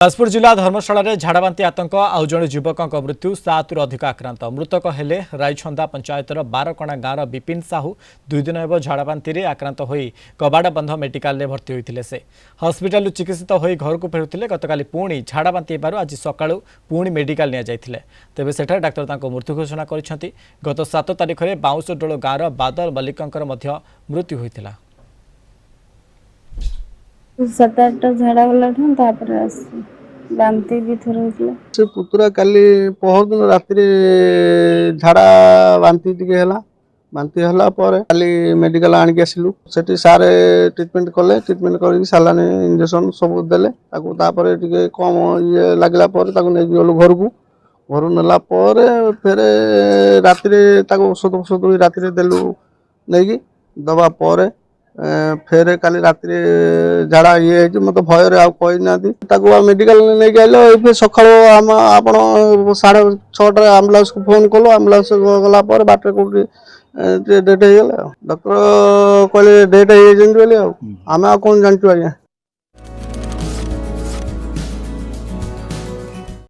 ଯାଜପୁର ଜିଲ୍ଲା ଧର୍ମଶାଳାରେ ଝାଡ଼ାବାନ୍ତି ଆତଙ୍କ ଆଉ ଜଣେ ଯୁବକଙ୍କ ମୃତ୍ୟୁ 7ରୁ ଅଧିକ ଆକ୍ରାନ୍ତ ମୃତକ ହେଲେ ରାଇଛନ୍ଦା ପଞ୍ଚାୟତର ବାରକଣା ଗାଁର ବିପିନ ସାହୁ 2 ଦିନ ହେବ ଝାଡ଼ାବାନ୍ତିରେ ଆକ୍ରାନ୍ତ ହୋଇ କବାଡ଼ବନ୍ଧ ମେଡିକାଲରେ ଭର୍ତ୍ତି ହୋଇଥିଲେ। ସେ ହସ୍ପିଟାଲରୁ ଚିକିତ୍ସିତ ହୋଇ ଘରକୁ ଫେରୁଥିଲେ। ଗତକାଲି ପୁଣି ଝାଡ଼ାବାନ୍ତି ହେବାରୁ ଆଜି ସକାଳୁ ପୁଣି ମେଡିକାଲ ନିଆଯାଇଥିଲେ। ତେବେ ସେଠାରେ ଡାକ୍ତର ତାଙ୍କ ମୃତ୍ୟୁ ଘୋଷଣା କରିଛନ୍ତି। ଗତ 7 ତାରିଖରେ ବାଉଁଶଡୋଳ ଗାଁର ବାଦଲ ମଲ୍ଲିକଙ୍କର ମଧ୍ୟ ମୃତ୍ୟୁ ହୋଇଥିଲା। 7-8ଟା ଝାଡ଼ା ଗଲା ବାନ୍ତି भी थोड़ा होइଥିଲା। से पुतुरा काली पहर दिन राति झाड़ा बांती टिके हला बांती हला पर काली मेडिकल आनिक आसिलु सेठी सारे ट्रीटमेंट कले ट्रीटमेंट करके सालानी इंजेक्शन सब देले ताको तापर टिके कम ये लागला पर ताको नै गलो घर को घर नेला पर फेरे राति ताको औषध औषध राति देलु नै कि दबा पर फेरे काली राति झाड़ा ये मत भयर आ कही ना मेडिकल नहीं गए सका आप 6:30 आम्बुलांस को फोन कलु आम्बुलांस गला बाटर कौटी डेट हो गला डॉक्टर कहले डेट हो आम कौन जानचु आज्ञा